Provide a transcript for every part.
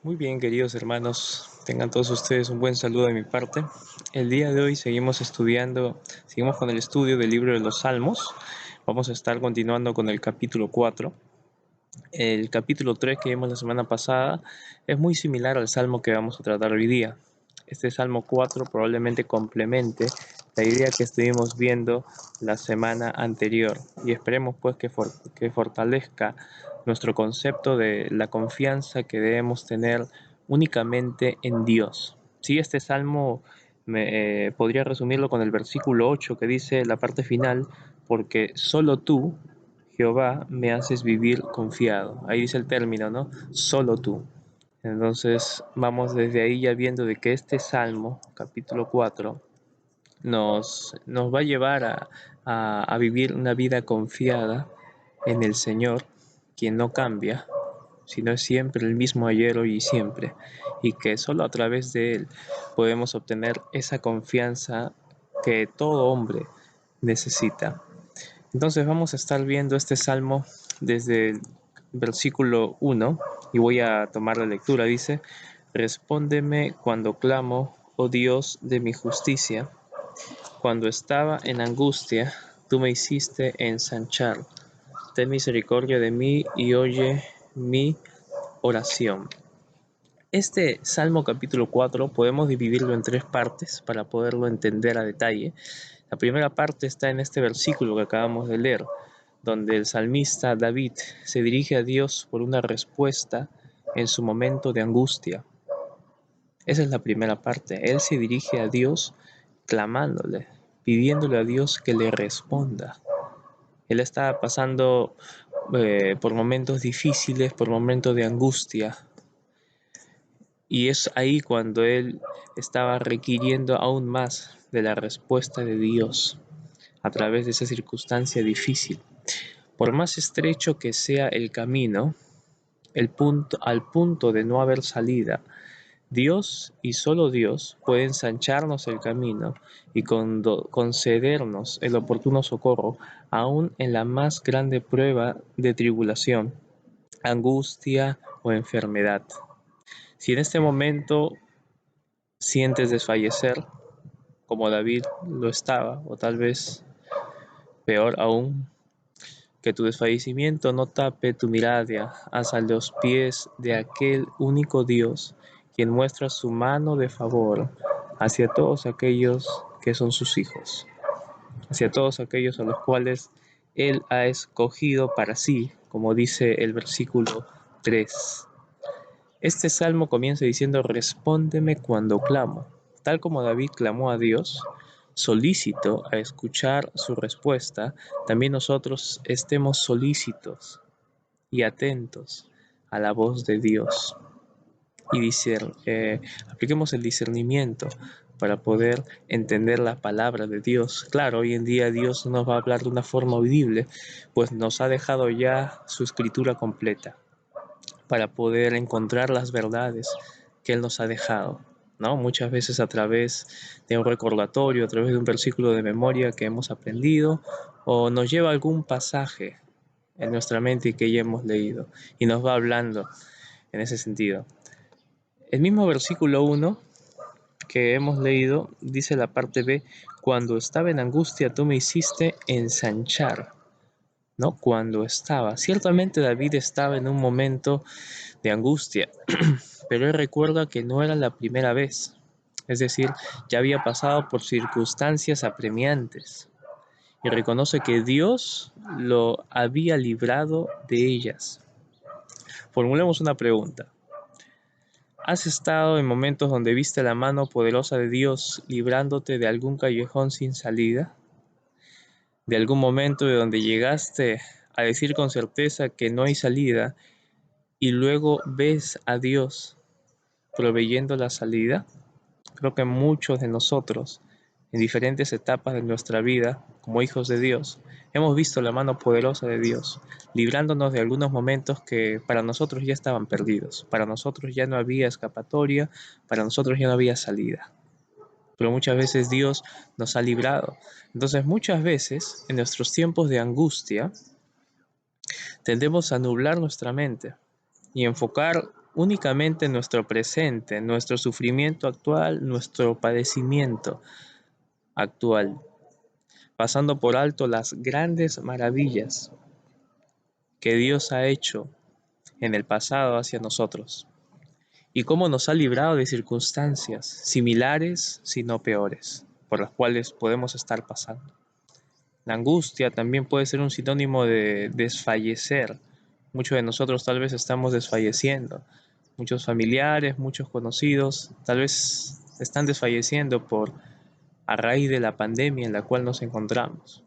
Muy bien, queridos hermanos, tengan todos ustedes un buen saludo de mi parte. El día de hoy seguimos con el estudio del libro de los Salmos. Vamos a estar continuando con el capítulo 4. El capítulo 3 que vimos la semana pasada es muy similar al salmo que vamos a tratar hoy día. Este salmo 4 probablemente complemente la idea que estuvimos viendo la semana anterior y esperemos pues que fortalezca nuestro concepto de la confianza que debemos tener únicamente en Dios. Sí, este salmo podría resumirlo con el versículo 8 que dice la parte final: porque solo tú, Jehová, me haces vivir confiado. Ahí dice el término, ¿no? Solo tú. Entonces vamos desde ahí ya viendo de que este Salmo, capítulo 4, nos va a llevar a vivir una vida confiada en el Señor, quien no cambia, sino es siempre el mismo ayer, hoy y siempre, y que solo a través de Él podemos obtener esa confianza que todo hombre necesita. Entonces vamos a estar viendo este salmo desde el versículo 1 y voy a tomar la lectura. Dice: respóndeme cuando clamo, oh Dios de mi justicia. Cuando estaba en angustia, tú me hiciste ensanchar. Ten misericordia de mí y oye mi oración. Este Salmo capítulo 4 podemos dividirlo en tres partes para poderlo entender a detalle. La primera parte está en este versículo que acabamos de leer, donde el salmista David se dirige a Dios por una respuesta en su momento de angustia. Esa es la primera parte. Él se dirige a Dios clamándole, pidiéndole a Dios que le responda. Él está pasando por momentos difíciles, por momentos de angustia, y es ahí cuando él estaba requiriendo aún más de la respuesta de Dios a través de esa circunstancia difícil. Por más estrecho que sea el camino, al punto de no haber salida, Dios y solo Dios puede ensancharnos el camino y concedernos el oportuno socorro, aún en la más grande prueba de tribulación, angustia o enfermedad. Si en este momento sientes desfallecer, como David lo estaba, o tal vez peor aún, que tu desfallecimiento no tape tu mirada hacia los pies de aquel único Dios, quien muestra su mano de favor hacia todos aquellos que son sus hijos, hacia todos aquellos a los cuales Él ha escogido para sí, como dice el versículo 3. Este salmo comienza diciendo: respóndeme cuando clamo. Tal como David clamó a Dios, solícito a escuchar su respuesta, también nosotros estemos solícitos y atentos a la voz de Dios. Y apliquemos el discernimiento para poder entender la palabra de Dios. Claro, hoy en día Dios no nos va a hablar de una forma audible, pues nos ha dejado ya su escritura completa para poder encontrar las verdades que Él nos ha dejado, ¿no? Muchas veces a través de un recordatorio, a través de un versículo de memoria que hemos aprendido, o nos lleva algún pasaje en nuestra mente que ya hemos leído y nos va hablando en ese sentido. El mismo versículo 1 que hemos leído dice la parte B: cuando estaba en angustia tú me hiciste ensanchar, ¿no? Cuando estaba. Ciertamente David estaba en un momento de angustia, pero él recuerda que no era la primera vez. Es decir, ya había pasado por circunstancias apremiantes y reconoce que Dios lo había librado de ellas. Formulemos una pregunta. ¿Has estado en momentos donde viste la mano poderosa de Dios librándote de algún callejón sin salida? ¿De algún momento de donde llegaste a decir con certeza que no hay salida y luego ves a Dios proveyendo la salida? Creo que muchos de nosotros, en diferentes etapas de nuestra vida, como hijos de Dios, hemos visto la mano poderosa de Dios, librándonos de algunos momentos que para nosotros ya estaban perdidos, para nosotros ya no había escapatoria, para nosotros ya no había salida. Pero muchas veces Dios nos ha librado. Entonces, muchas veces, en nuestros tiempos de angustia, tendemos a nublar nuestra mente y enfocar únicamente nuestro presente, nuestro sufrimiento actual, nuestro padecimiento actual, pasando por alto las grandes maravillas que Dios ha hecho en el pasado hacia nosotros y cómo nos ha librado de circunstancias similares, si no peores, por las cuales podemos estar pasando. La angustia también puede ser un sinónimo de desfallecer. Muchos de nosotros tal vez estamos desfalleciendo. Muchos familiares, muchos conocidos, tal vez están desfalleciendo a raíz de la pandemia en la cual nos encontramos.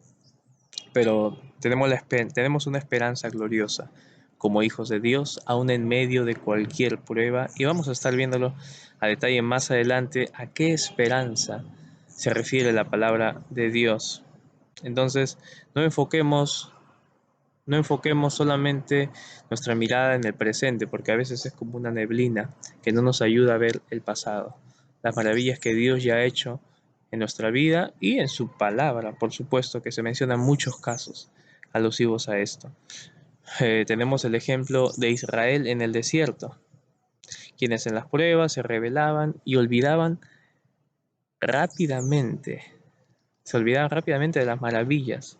Pero tenemos una esperanza gloriosa como hijos de Dios, aún en medio de cualquier prueba, y vamos a estar viéndolo a detalle más adelante, a qué esperanza se refiere la palabra de Dios. Entonces, no enfoquemos, no enfoquemos solamente nuestra mirada en el presente, porque a veces es como una neblina que no nos ayuda a ver el pasado, las maravillas que Dios ya ha hecho en nuestra vida y en su palabra, por supuesto, que se mencionan muchos casos alusivos a esto. Tenemos el ejemplo de Israel en el desierto, quienes en las pruebas se rebelaban y rápidamente, se olvidaban rápidamente de las maravillas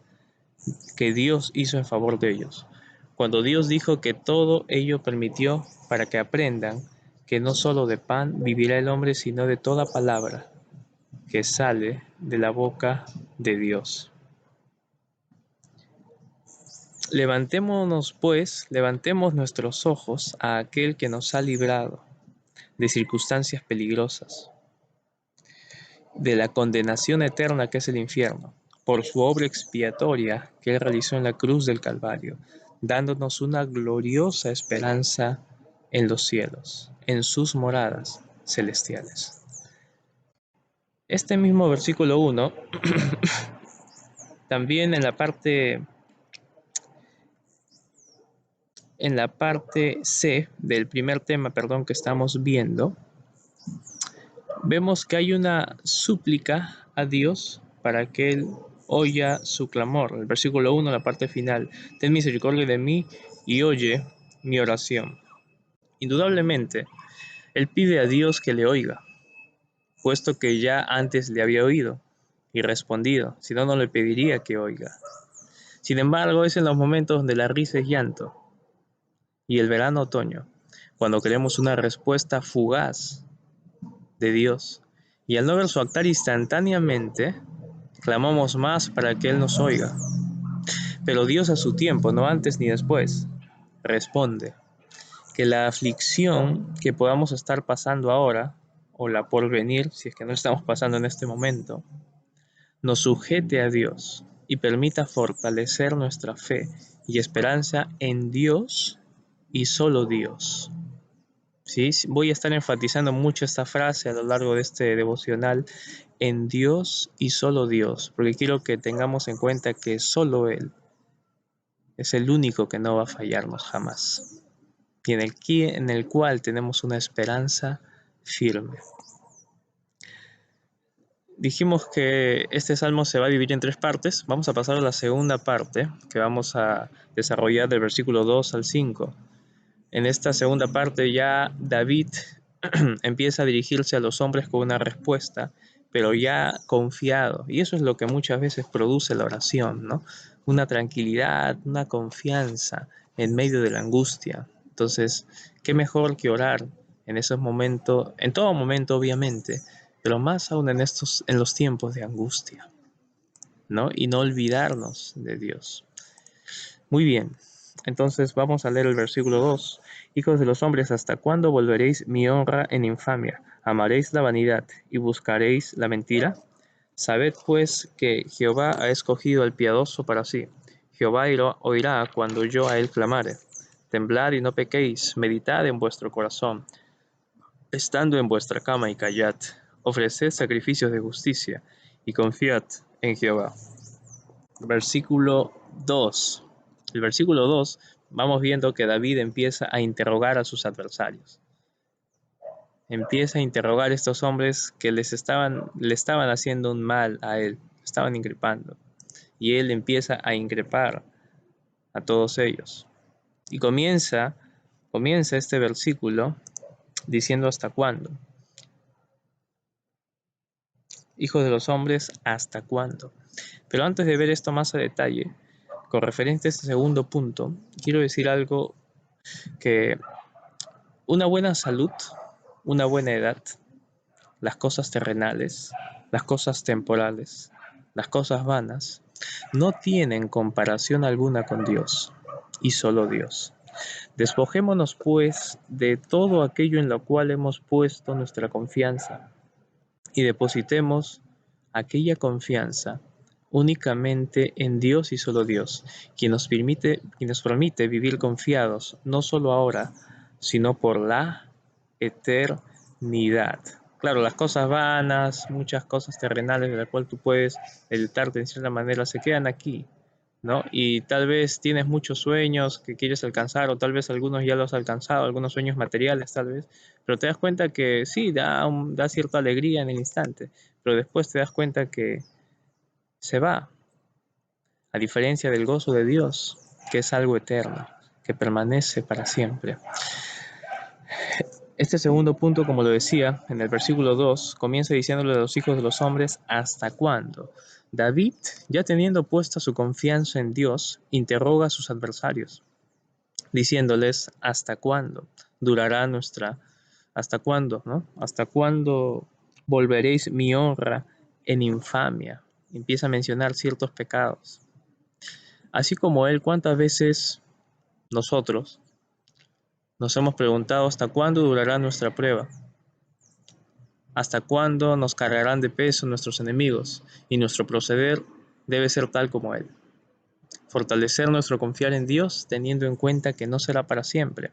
que Dios hizo en favor de ellos. Cuando Dios dijo que todo ello permitió para que aprendan que no solo de pan vivirá el hombre, sino de toda palabra que sale de la boca de Dios. Levantémonos pues, levantemos nuestros ojos a aquel que nos ha librado de circunstancias peligrosas, de la condenación eterna que es el infierno, por su obra expiatoria que Él realizó en la cruz del Calvario, dándonos una gloriosa esperanza en los cielos, en sus moradas celestiales. Este mismo versículo 1, también en la parte C del primer tema, que estamos viendo, vemos que hay una súplica a Dios para que Él oya su clamor. El versículo 1, la parte final: ten misericordia de mí y oye mi oración. Indudablemente, Él pide a Dios que le oiga, puesto que ya antes le había oído y respondido, si no, no le pediría que oiga. Sin embargo, es en los momentos donde la risa es llanto y el verano-otoño, cuando queremos una respuesta fugaz de Dios, y al no ver su actuar instantáneamente, clamamos más para que Él nos oiga. Pero Dios a su tiempo, no antes ni después, responde. Que la aflicción que podamos estar pasando ahora, o la por venir, si es que no estamos pasando en este momento, nos sujete a Dios y permita fortalecer nuestra fe y esperanza en Dios y solo Dios. ¿Sí? Voy a estar enfatizando mucho esta frase a lo largo de este devocional: en Dios y solo Dios, porque quiero que tengamos en cuenta que solo Él es el único que no va a fallarnos jamás, y en el cual tenemos una esperanza firme. Dijimos que este salmo se va a dividir en tres partes. Vamos a pasar a la segunda parte, que vamos a desarrollar del versículo 2 al 5. En esta segunda parte ya David empieza a dirigirse a los hombres con una respuesta, pero ya confiado. Y eso es lo que muchas veces produce la oración, ¿no? Una tranquilidad, una confianza en medio de la angustia. Entonces, qué mejor que orar en esos momentos, en todo momento obviamente, pero más aún en los tiempos de angustia, ¿no? Y no olvidarnos de Dios. Muy bien, entonces vamos a leer el versículo 2. Hijos de los hombres, ¿hasta cuándo volveréis mi honra en infamia? ¿Amaréis la vanidad y buscaréis la mentira? Sabed pues que Jehová ha escogido al piadoso para sí. Jehová oirá cuando yo a él clamare. Temblad y no pequéis, meditad en vuestro corazón, estando en vuestra cama y callad. Ofreced sacrificios de justicia y confiad en Jehová. Versículo 2. El versículo 2, vamos viendo que David empieza a interrogar a sus adversarios. Empieza a interrogar a estos hombres que le estaban haciendo un mal a él, estaban increpando. Y él empieza a increpar a todos ellos. Y comienza Comienza este versículo diciendo ¿hasta cuándo? Hijos de los hombres, ¿hasta cuándo? Pero antes de ver esto más a detalle, con referencia a este segundo punto, quiero decir algo que una buena salud, una buena edad, las cosas terrenales, las cosas temporales, las cosas vanas, no tienen comparación alguna con Dios, y solo Dios. Despojémonos, pues, de todo aquello en lo cual hemos puesto nuestra confianza, y depositemos aquella confianza únicamente en Dios y solo Dios, quien nos permite vivir confiados, no solo ahora, sino por la eternidad. Claro, las cosas vanas, muchas cosas terrenales de las cuales tú puedes editarte en cierta manera, se quedan aquí, ¿no? Y tal vez tienes muchos sueños que quieres alcanzar, o tal vez algunos ya los has alcanzado, algunos sueños materiales tal vez, pero te das cuenta que sí, da cierta alegría en el instante, pero después te das cuenta que se va, a diferencia del gozo de Dios, que es algo eterno, que permanece para siempre. Este segundo punto, como lo decía, en el versículo 2, comienza diciéndole a los hijos de los hombres, ¿hasta cuándo? David, ya teniendo puesta su confianza en Dios, interroga a sus adversarios, diciéndoles, ¿hasta cuándo durará hasta cuándo, ¿no? ¿Hasta cuándo volveréis mi honra en infamia? Empieza a mencionar ciertos pecados. Así como él, ¿cuántas veces nosotros nos hemos preguntado hasta cuándo durará nuestra prueba? ¿Hasta cuándo nos cargarán de peso nuestros enemigos? Y nuestro proceder debe ser tal como él. Fortalecer nuestro confiar en Dios teniendo en cuenta que no será para siempre.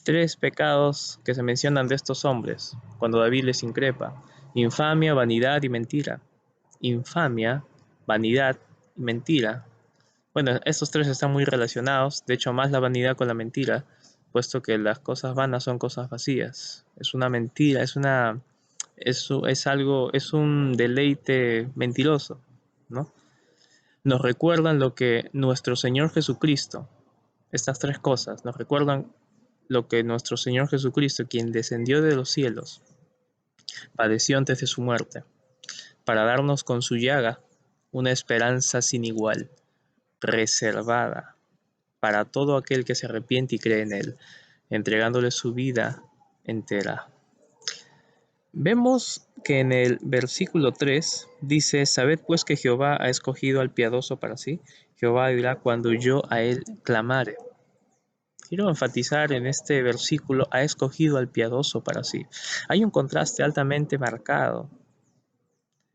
Tres pecados que se mencionan de estos hombres cuando David les increpa: infamia, vanidad y mentira. Infamia, vanidad y mentira. Bueno, estos tres están muy relacionados, de hecho más la vanidad con la mentira, puesto que las cosas vanas son cosas vacías. Es una mentira, es algo, es un deleite mentiroso, ¿no? Nos recuerdan lo que nuestro Señor Jesucristo, estas tres cosas, nos recuerdan lo que nuestro Señor Jesucristo, quien descendió de los cielos, padeció antes de su muerte, para darnos con su llaga una esperanza sin igual, reservada para todo aquel que se arrepiente y cree en Él, entregándole su vida entera. Vemos que en el versículo 3 dice, sabed pues que Jehová ha escogido al piadoso para sí, Jehová dirá cuando yo a él clamare. Quiero enfatizar en este versículo, ha escogido al piadoso para sí. Hay un contraste altamente marcado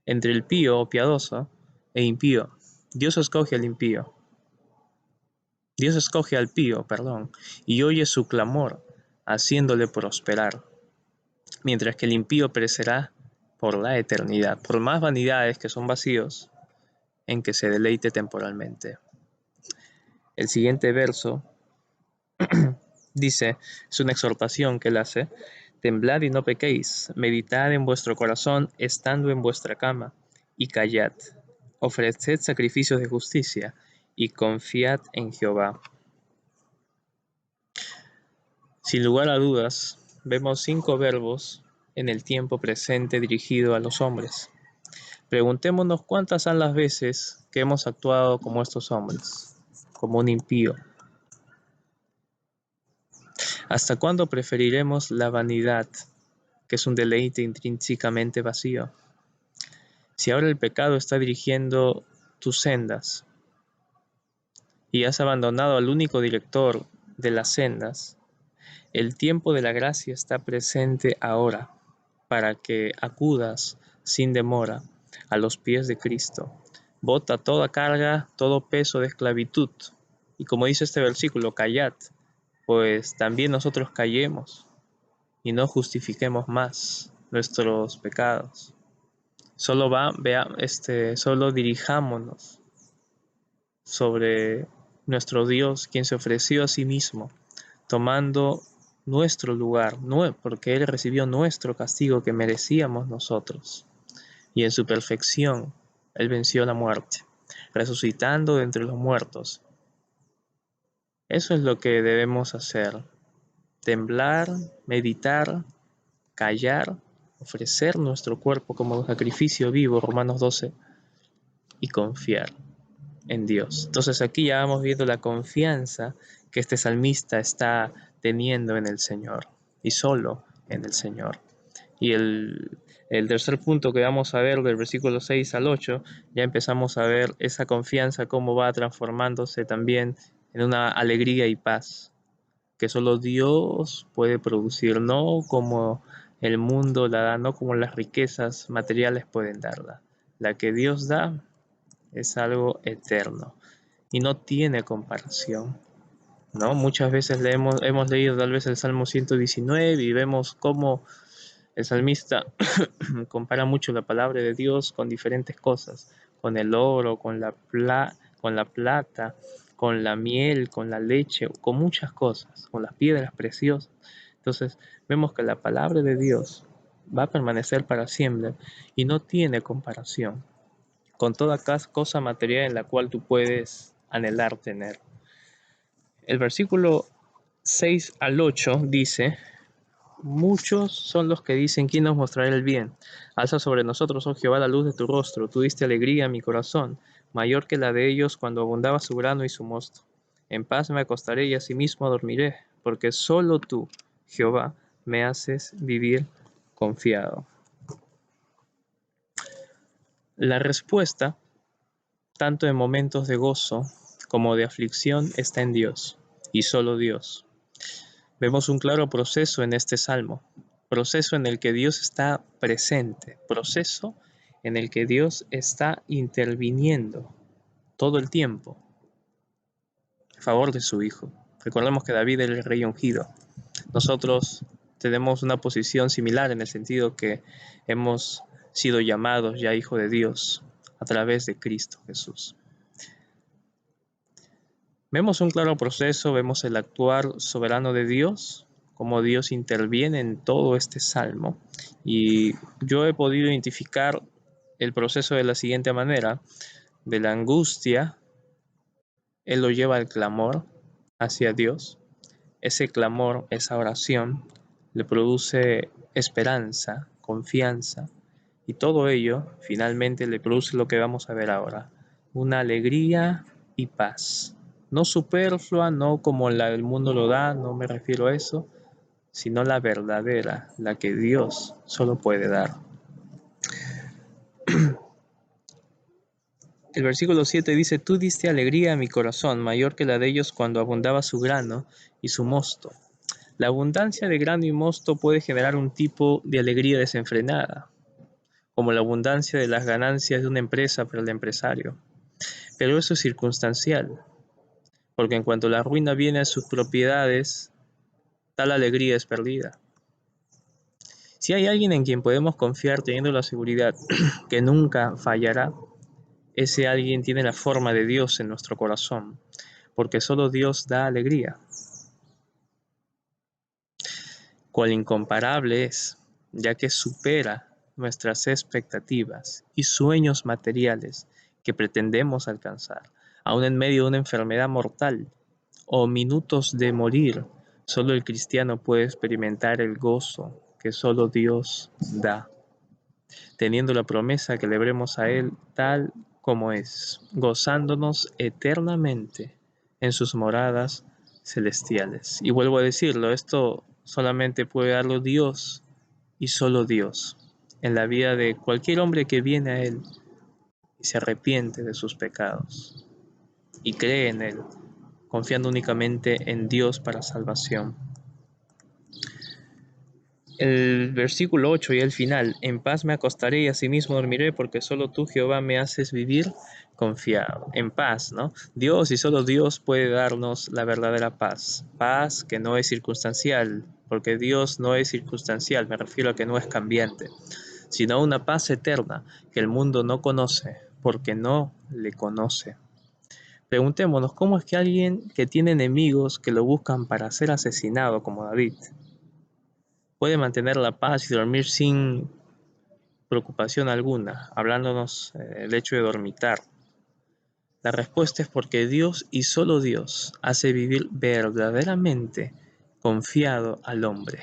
entre el pío o piadoso e impío. Dios escoge al impío. Dios escoge al pío, perdón, y oye su clamor, haciéndole prosperar, mientras que el impío perecerá por la eternidad, por más vanidades que son vacíos, en que se deleite temporalmente. El siguiente verso dice, es una exhortación que él hace, temblad y no pequéis, meditad en vuestro corazón estando en vuestra cama, y callad, ofreced sacrificios de justicia, y confiad en Jehová. Sin lugar a dudas, vemos 5 verbos en el tiempo presente dirigido a los hombres. Preguntémonos cuántas son las veces que hemos actuado como estos hombres, como un impío. ¿Hasta cuándo preferiremos la vanidad, que es un deleite intrínsecamente vacío? Si ahora el pecado está dirigiendo tus sendas y has abandonado al único director de las sendas, el tiempo de la gracia está presente ahora para que acudas sin demora a los pies de Cristo. Bota toda carga, todo peso de esclavitud. Y como dice este versículo, callad, pues también nosotros callemos y no justifiquemos más nuestros pecados. Solo dirijámonos sobre nuestro Dios, quien se ofreció a sí mismo, tomando nuestro lugar, porque Él recibió nuestro castigo que merecíamos nosotros. Y en su perfección, Él venció la muerte, resucitando de entre los muertos Eso es lo que debemos hacer. Temblar, meditar, callar, ofrecer nuestro cuerpo como sacrificio vivo, Romanos 12, y confiar en Dios. Entonces aquí ya hemos visto la confianza que este salmista está teniendo en el Señor y solo en el Señor. Y el tercer punto que vamos a ver del versículo 6 al 8, ya empezamos a ver esa confianza cómo va transformándose también en una alegría y paz que solo Dios puede producir, no como el mundo la da, no como las riquezas materiales pueden darla. La que Dios da es algo eterno y no tiene comparación, ¿no? Muchas veces hemos leído tal vez el Salmo 119 y vemos cómo el salmista compara mucho la palabra de Dios con diferentes cosas, con el oro, con la plata, con la miel, con la leche, con muchas cosas, con las piedras preciosas. Entonces vemos que la palabra de Dios va a permanecer para siempre y no tiene comparación con toda cosa material en la cual tú puedes anhelar tener. El versículo 6 al 8 dice: muchos son los que dicen: ¿quién nos mostrará el bien? Alza sobre nosotros, oh Jehová, la luz de tu rostro. Tú diste alegría a mi corazón, mayor que la de ellos cuando abundaba su grano y su mosto. En paz me acostaré y asimismo dormiré, porque solo tú, Jehová, me haces vivir confiado. La respuesta, tanto en momentos de gozo como de aflicción, está en Dios, y solo Dios. Vemos un claro proceso en este salmo, proceso en el que Dios está presente, proceso en el que Dios está interviniendo todo el tiempo a favor de su Hijo. Recordemos que David era el rey ungido. Nosotros tenemos una posición similar en el sentido que hemos sido llamados ya hijos de Dios a través de Cristo Jesús. Vemos un claro proceso, vemos el actuar soberano de Dios, cómo Dios interviene en todo este salmo. Y yo he podido identificar el proceso de la siguiente manera: de la angustia, Él lo lleva al clamor hacia Dios. Ese clamor, esa oración, le produce esperanza, confianza, y todo ello finalmente le produce lo que vamos a ver ahora: una alegría y paz. No superflua, no como el mundo lo da, no me refiero a eso, sino la verdadera, la que Dios solo puede dar. El versículo 7 dice: tú diste alegría a mi corazón, mayor que la de ellos cuando abundaba su grano y su mosto. La abundancia de grano y mosto puede generar un tipo de alegría desenfrenada, como la abundancia de las ganancias de una empresa para el empresario. Pero eso es circunstancial, porque en cuanto la ruina viene a sus propiedades, tal alegría es perdida. Si hay alguien en quien podemos confiar teniendo la seguridad que nunca fallará, ese alguien tiene la forma de Dios en nuestro corazón, porque solo Dios da alegría. Cuál incomparable es, ya que supera nuestras expectativas y sueños materiales que pretendemos alcanzar, aun en medio de una enfermedad mortal o minutos de morir. Solo el cristiano puede experimentar el gozo que solo Dios da, teniendo la promesa que le veremos a Él tal como es, gozándonos eternamente en sus moradas celestiales. Y vuelvo a decirlo, esto solamente puede darlo Dios y solo Dios en la vida de cualquier hombre que viene a Él y se arrepiente de sus pecados y cree en Él, confiando únicamente en Dios para salvación. El versículo 8 y el final: en paz me acostaré y asimismo dormiré, porque solo tú, Jehová, me haces vivir confiado. En paz, ¿no? Dios y solo Dios puede darnos la verdadera paz. Paz que no es circunstancial, porque Dios no es circunstancial, me refiero a que no es cambiante, sino una paz eterna que el mundo no conoce, porque no le conoce. Preguntémonos, ¿cómo es que alguien que tiene enemigos que lo buscan para ser asesinado, como David, puede mantener la paz y dormir sin preocupación alguna, hablándonos del hecho de dormitar? La respuesta es porque Dios y solo Dios hace vivir verdaderamente confiado al hombre.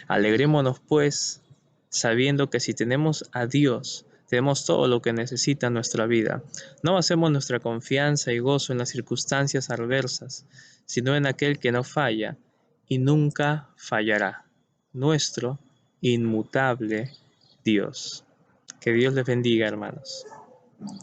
Alegrémonos pues, sabiendo que si tenemos a Dios, tenemos todo lo que necesita nuestra vida. No basemos nuestra confianza y gozo en las circunstancias adversas, sino en aquel que no falla y nunca fallará, nuestro inmutable Dios. Que Dios les bendiga, hermanos.